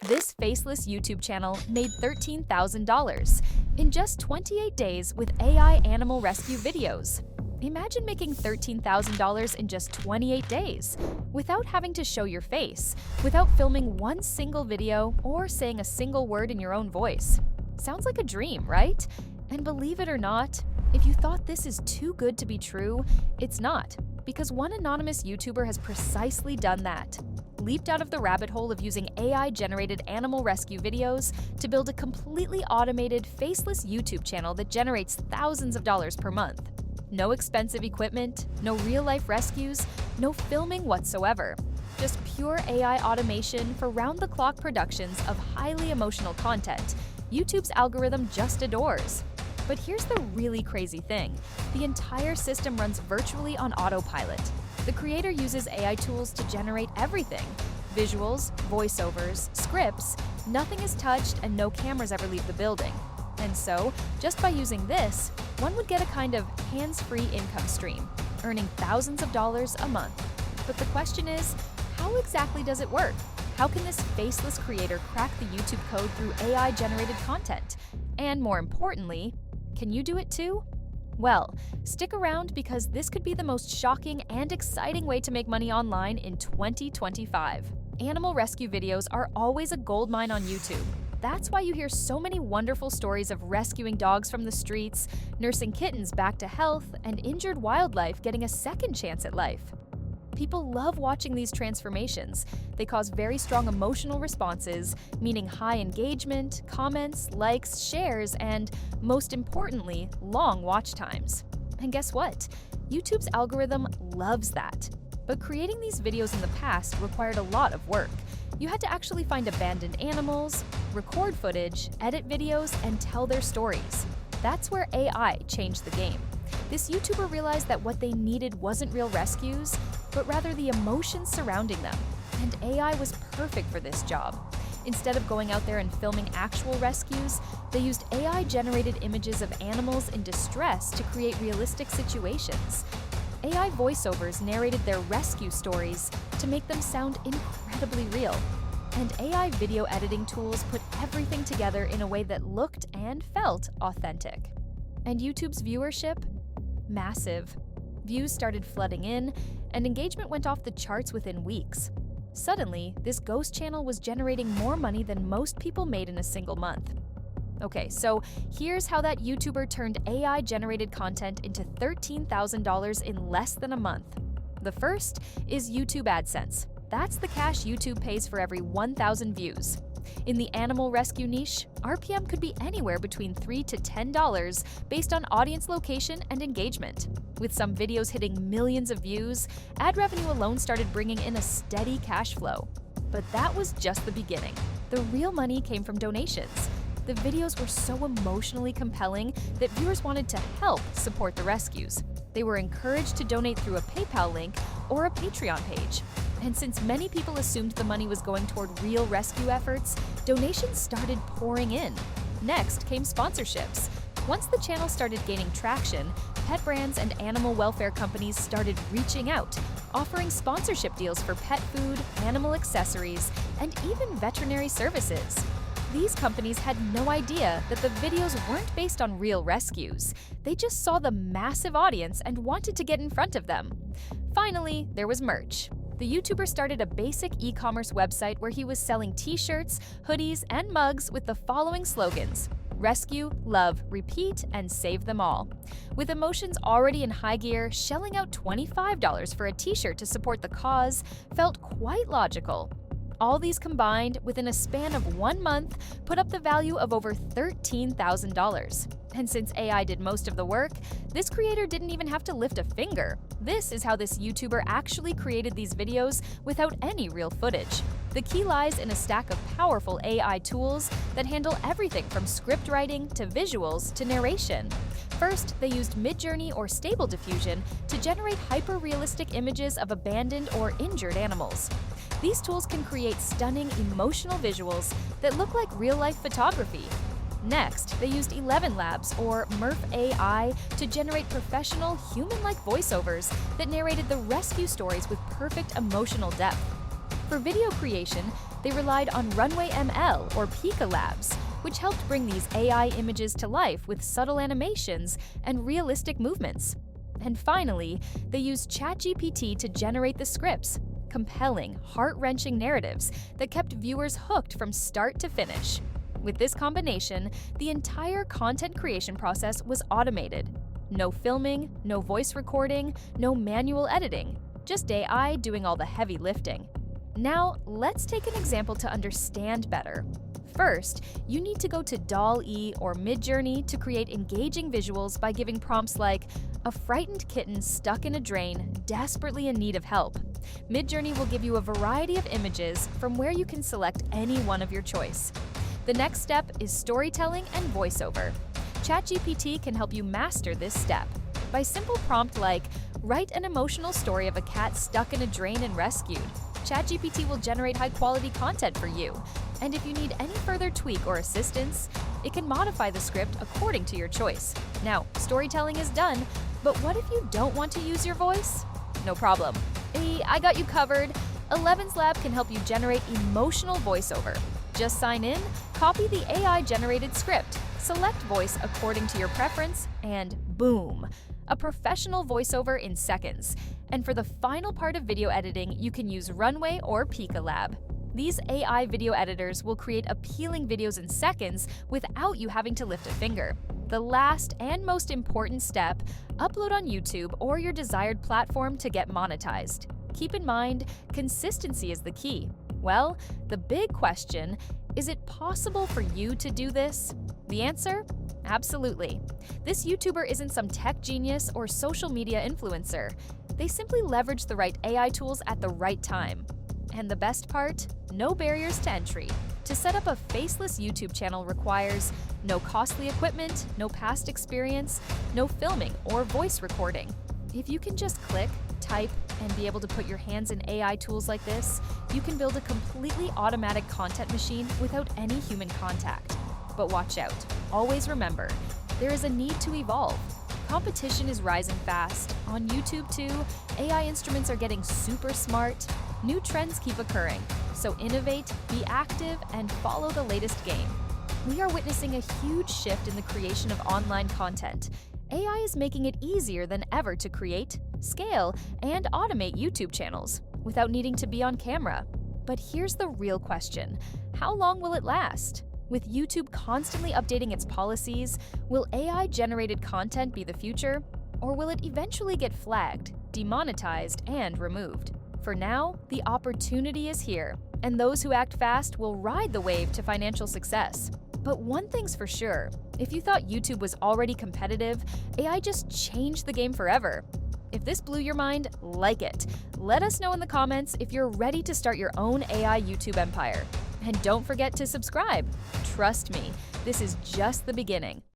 This Faceless YouTube channel made $13,000 in just 28 days with AI animal rescue videos. Imagine making $13,000 in just 28 days without having to show your face, without filming one single video or saying a single word in your own voice. Sounds like a dream, right? And believe it or not, if you thought this is too good to be true, it's not, because one anonymous YouTuber has precisely done that. Leaped out of the rabbit hole of using AI-generated animal rescue videos to build a completely automated, faceless YouTube channel that generates thousands of dollars per month. No expensive equipment, no real-life rescues, no filming whatsoever. Just pure AI automation for round-the-clock productions of highly emotional content YouTube's algorithm just adores. But here's the really crazy thing. The entire system runs virtually on autopilot. The creator uses AI tools to generate everything. Visuals, voiceovers, scripts, nothing is touched and no cameras ever leave the building. And so, just by using this, one would get a kind of hands-free income stream, earning thousands of dollars a month. But the question is, how exactly does it work? How can this faceless creator crack the YouTube code through AI-generated content? And more importantly, can you do it too? Well, stick around because this could be the most shocking and exciting way to make money online in 2025. Animal rescue videos are always a goldmine on YouTube. That's why you hear so many wonderful stories of rescuing dogs from the streets, nursing kittens back to health, and injured wildlife getting a second chance at life. People love watching these transformations. They cause very strong emotional responses, meaning high engagement, comments, likes, shares, and, most importantly, long watch times. And guess what? YouTube's algorithm loves that. But creating these videos in the past required a lot of work. You had to actually find abandoned animals, record footage, edit videos, and tell their stories. That's where AI changed the game. This YouTuber realized that what they needed wasn't real rescues, but rather the emotions surrounding them. And AI was perfect for this job. Instead of going out there and filming actual rescues, they used AI-generated images of animals in distress to create realistic situations. AI voiceovers narrated their rescue stories to make them sound incredibly real. And AI video editing tools put everything together in a way that looked and felt authentic. And YouTube's viewership? Massive. Views started flooding in, and engagement went off the charts within weeks. Suddenly, this ghost channel was generating more money than most people made in a single month. Okay, so here's how that YouTuber turned AI-generated content into $13,000 in less than a month. The first is YouTube AdSense. That's the cash YouTube pays for every 1,000 views. In the animal rescue niche, RPM could be anywhere between $3 to $10 based on audience location and engagement. With some videos hitting millions of views, ad revenue alone started bringing in a steady cash flow. But that was just the beginning. The real money came from donations. The videos were so emotionally compelling that viewers wanted to help support the rescues. They were encouraged to donate through a PayPal link or a Patreon page. And since many people assumed the money was going toward real rescue efforts, donations started pouring in. Next came sponsorships. Once the channel started gaining traction, pet brands and animal welfare companies started reaching out, offering sponsorship deals for pet food, animal accessories, and even veterinary services. These companies had no idea that the videos weren't based on real rescues. They just saw the massive audience and wanted to get in front of them. Finally, there was merch. The YouTuber started a basic e-commerce website where he was selling t-shirts, hoodies, and mugs with the following slogans: rescue, love, repeat, and save them all. With emotions already in high gear, shelling out $25 for a t-shirt to support the cause felt quite logical. All these combined, within a span of 1 month, put up the value of over $13,000. And since AI did most of the work, this creator didn't even have to lift a finger. This is how this YouTuber actually created these videos without any real footage. The key lies in a stack of powerful AI tools that handle everything from script writing to visuals to narration. First, they used Midjourney or Stable Diffusion to generate hyper-realistic images of abandoned or injured animals. These tools can create stunning, emotional visuals that look like real-life photography. Next, they used 11 Labs, or Murph AI, to generate professional, human-like voiceovers that narrated the rescue stories with perfect emotional depth. For video creation, They relied on Runway ML or Pika Labs, which helped bring these AI images to life with subtle animations and realistic movements. And finally, they used ChatGPT to generate the scripts, compelling, heart-wrenching narratives that kept viewers hooked from start to finish. With this combination, the entire content creation process was automated. No filming, no voice recording, no manual editing, just AI doing all the heavy lifting. Now, let's take an example to understand better. First, you need to go to DALL-E or Midjourney to create engaging visuals by giving prompts like, "A frightened kitten stuck in a drain, desperately in need of help." Midjourney will give you a variety of images from where you can select any one of your choice. The next step is storytelling and voiceover. ChatGPT can help you master this step. By simple prompt like, "Write an emotional story of a cat stuck in a drain and rescued," ChatGPT will generate high-quality content for you. And if you need any further tweak or assistance, it can modify the script according to your choice. Now, storytelling is done, but what if you don't want to use your voice? No problem. Hey, I got you covered. 11's Lab can help you generate emotional voiceover. Just sign in, copy the AI-generated script, select voice according to your preference, and boom! A professional voiceover in seconds. And for the final part of video editing, you can use Runway or Pika Lab. These AI video editors will create appealing videos in seconds without you having to lift a finger. The last and most important step, upload on YouTube or your desired platform to get monetized. Keep in mind, consistency is the key. Well, the big question, is it possible for you to do this? The answer? Absolutely. This YouTuber isn't some tech genius or social media influencer. They simply leverage the right AI tools at the right time. And the best part? No barriers to entry. To set up a Faceless YouTube channel requires no costly equipment, no past experience, no filming or voice recording. If you can just click, type, and be able to put your hands in AI tools like this, you can build a completely automatic content machine without any human contact. But watch out. Always remember, there is a need to evolve. Competition is rising fast. On YouTube too, AI instruments are getting super smart. New trends keep occurring. So innovate, be active, and follow the latest game. We are witnessing a huge shift in the creation of online content. AI is making it easier than ever to create, scale, and automate YouTube channels without needing to be on camera. But here's the real question. How long will it last? With YouTube constantly updating its policies, will AI-generated content be the future? Or will it eventually get flagged, demonetized, and removed? For now, the opportunity is here, and those who act fast will ride the wave to financial success. But one thing's for sure, if you thought YouTube was already competitive, AI just changed the game forever. If this blew your mind, like it. Let us know in the comments if you're ready to start your own AI YouTube empire. And don't forget to subscribe. Trust me, this is just the beginning.